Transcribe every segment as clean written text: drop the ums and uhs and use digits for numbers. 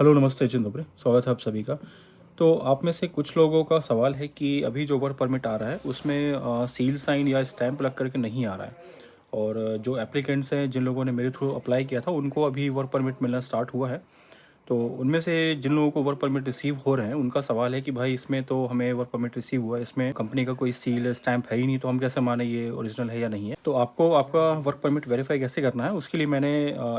Hello, नमस्ते जिंदोबरे, स्वागत है आप सभी का। तो आप में से कुछ लोगों का सवाल है कि अभी जो वर्क परमिट आ रहा है उसमें सील साइन या स्टैंप लग करके नहीं आ रहा है। और जो एप्लीकेंट्स हैं जिन लोगों ने मेरे थ्रू अप्लाई किया था उनको अभी वर्क परमिट मिलना स्टार्ट हुआ है। तो उनमें से जिन लोगों को वर्क परमिट रिसीव हो रहे हैं उनका सवाल है कि भाई इसमें तो हमें वर्क परमिट रिसीव हुआ है, इसमें कंपनी का कोई सील स्टैंप है ही नहीं, तो हम कैसे माने ये ओरिजिनल है या नहीं है। तो आपको आपका वर्क परमिट वेरीफाई कैसे करना है उसके लिए मैंने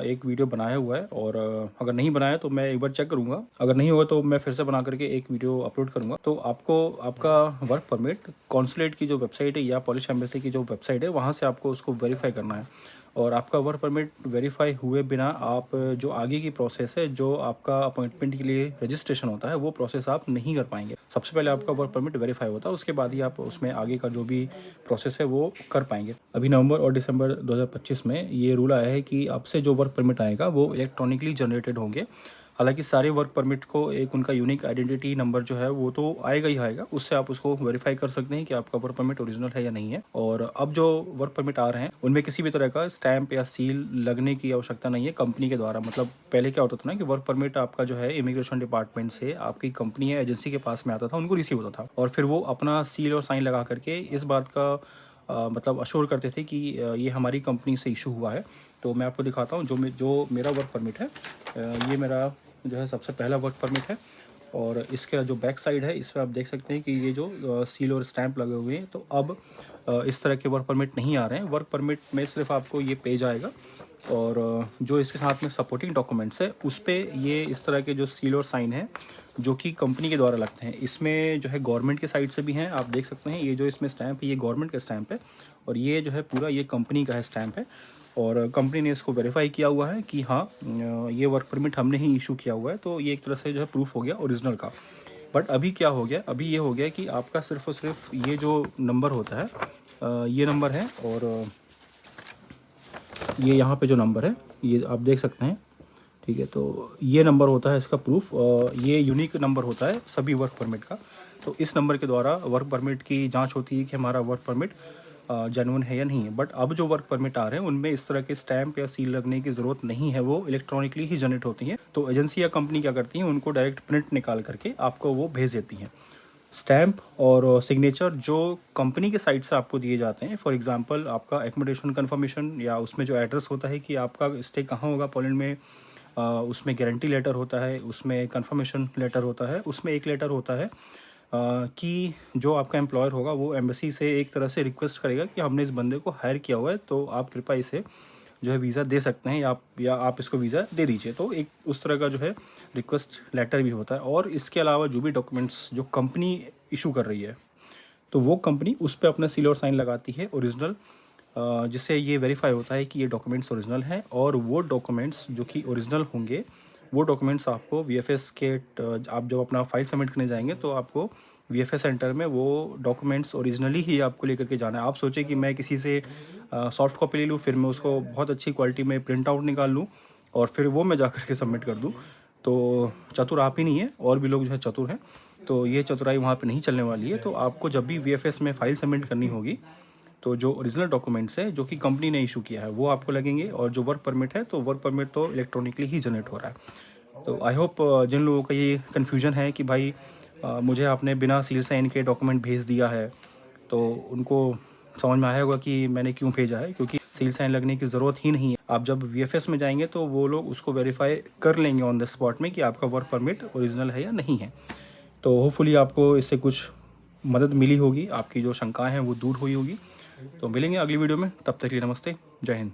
एक वीडियो बनाया हुआ है। और अगर नहीं बनाया तो मैं एक बार चेक करूंगा, अगर नहीं होगा तो मैं फिर से बना करके एक वीडियो अपलोड करूंगा। तो आपको आपका वर्क परमिट कॉन्सुलेट की जो वेबसाइट है या पॉलिश एम्बेसी की जो वेबसाइट है वहाँ से आपको उसको वेरीफाई करना है। और आपका वर्क परमिट वेरीफाई हुए बिना आप जो आगे की प्रोसेस है, जो आपका अपॉइंटमेंट के लिए रजिस्ट्रेशन होता है, वो प्रोसेस आप नहीं कर पाएंगे। सबसे पहले आपका वर्क परमिट वेरीफाई होता है, उसके बाद ही आप उसमें आगे का जो भी प्रोसेस है वो कर पाएंगे। अभी नवंबर और दिसंबर 2025 में ये रूल आया है कि आपसे जो वर्क परमिट आएगा वो इलेक्ट्रॉनिकली जनरेटेड होंगे। हालांकि सारे वर्क परमिट को एक उनका यूनिक आइडेंटिटी नंबर जो है वो तो आएगा ही आएगा, उससे आप उसको वेरीफाई कर सकते हैं कि आपका वर्क परमिट ओरिजिनल है या नहीं है। और अब जो वर्क परमिट आ रहे हैं उनमें किसी भी तरह का स्टैंप या सील लगने की आवश्यकता नहीं है कंपनी के द्वारा। मतलब पहले क्या होता था ना कि वर्क परमिट आपका जो है इमिग्रेशन डिपार्टमेंट से आपकी कंपनी या एजेंसी के पास में आता था, उनको रिसीव होता था और फिर वो अपना सील और साइन लगा करके इस बात का मतलब अश्योर करते थे कि ये हमारी कंपनी से इशू हुआ है। तो मैं आपको दिखाता हूँ जो मेरा वर्क परमिट है। ये मेरा जो है सबसे पहला वर्क परमिट है। और इसका जो बैक साइड है इस पर आप देख सकते हैं कि ये जो सील और स्टैंप लगे हुए हैं। तो अब इस तरह के वर्क परमिट नहीं आ रहे हैं। वर्क परमिट में सिर्फ आपको ये पेज आएगा और जो इसके साथ में सपोर्टिंग डॉक्यूमेंट्स है उस पर ये इस तरह के जो सील और साइन है जो कि कंपनी के द्वारा लगते हैं। इसमें जो है गवर्नमेंट के साइड से भी हैं, आप देख सकते हैं। ये जो इसमें स्टैंप है ये गवर्नमेंट का स्टैंप है और ये जो है पूरा ये कंपनी का है स्टैंप है। और कंपनी ने इसको वेरीफाई किया हुआ है कि हाँ ये वर्क परमिट हमने ही इशू किया हुआ है। तो ये एक तरह से जो है प्रूफ हो गया ओरिजिनल का। बट अभी क्या हो गया, अभी ये हो गया कि आपका सिर्फ और सिर्फ ये जो नंबर होता है ये नंबर है। और ये यहाँ पे जो नंबर है ये आप देख सकते हैं, ठीक है। तो ये नंबर होता है इसका प्रूफ, ये यूनिक नंबर होता है सभी वर्क परमिट का। तो इस नंबर के द्वारा वर्क परमिट की जांच होती है कि हमारा वर्क परमिट जेन्युइन है या नहीं है। बट अब जो वर्क परमिट आ रहे हैं उनमें इस तरह के स्टैंप या सील लगने की ज़रूरत नहीं है, वो इलेक्ट्रॉनिकली ही जनरेट होती हैं। तो एजेंसी या कंपनी क्या करती हैं, उनको डायरेक्ट प्रिंट निकाल करके आपको वो भेज देती हैं। स्टैंप और सिग्नेचर जो कंपनी के साइट से आपको दिए जाते हैं, फॉर एग्जांपल आपका एकोमोडेशन कन्फर्मेशन या उसमें जो एड्रेस होता है कि आपका स्टे कहाँ होगा पोलैंड में, उसमें गारंटी लेटर होता है, उसमें कन्फर्मेशन लेटर होता है, उसमें एक लेटर होता है कि जो आपका एम्प्लॉयर होगा वो एम्बेसी से एक तरह से रिक्वेस्ट करेगा कि हमने इस बंदे को हायर किया हुआ है, तो आप कृपया इसे जो है वीज़ा दे सकते हैं या आप इसको वीज़ा दे दीजिए। तो एक उस तरह का जो है रिक्वेस्ट लेटर भी होता है। और इसके अलावा जो भी डॉक्यूमेंट्स जो कंपनी इशू कर रही है तो वो कंपनी उस पर अपना सील और साइन लगाती है ओरिजिनल, जिससे ये वेरीफाई होता है कि ये डॉक्यूमेंट्स ओरिजिनल हैं। और वो डॉक्यूमेंट्स जो कि ओरिजिनल होंगे वो डॉक्यूमेंट्स आपको वीएफएस के आप जब अपना फाइल सबमिट करने जाएंगे तो आपको वीएफएस सेंटर में वो डॉक्यूमेंट्स ओरिजिनली ही आपको लेकर के जाना है। आप सोचें कि मैं किसी से सॉफ्ट कॉपी ले लूँ, फिर मैं उसको बहुत अच्छी क्वालिटी में प्रिंट आउट निकाल लूँ और फिर वो मैं जा कर के सबमिट कर दूँ। तो चतुर आप ही नहीं है, और भी लोग जो है चतुर हैं। तो ये चतुराई वहाँ पे नहीं चलने वाली है। तो आपको जब भी वीएफएस में फ़ाइल सबमिट करनी होगी तो जो ओरिजिनल डॉक्यूमेंट्स है जो कि कंपनी ने इशू किया है वो आपको लगेंगे। और जो वर्क परमिट है तो वर्क परमिट तो इलेक्ट्रॉनिकली ही जनरेट हो रहा है। तो आई होप जिन लोगों का ये कन्फ्यूजन है कि भाई मुझे आपने बिना सील साइन के डॉक्यूमेंट भेज दिया है, तो उनको समझ में आया होगा कि मैंने क्यों भेजा है, क्योंकि सील साइन लगने की ज़रूरत ही नहीं है। आप जब वीएफएस में जाएंगे तो वो लोग उसको वेरीफाई कर लेंगे ऑन द स्पॉट में कि आपका वर्क परमिट ओरिजिनल है या नहीं है। तो होपफुली आपको इससे कुछ मदद मिली होगी, आपकी जो शंकाएं हैं वो दूर हुई होगी। तो मिलेंगे अगली वीडियो में, तब तक के लिए नमस्ते, जय हिंद।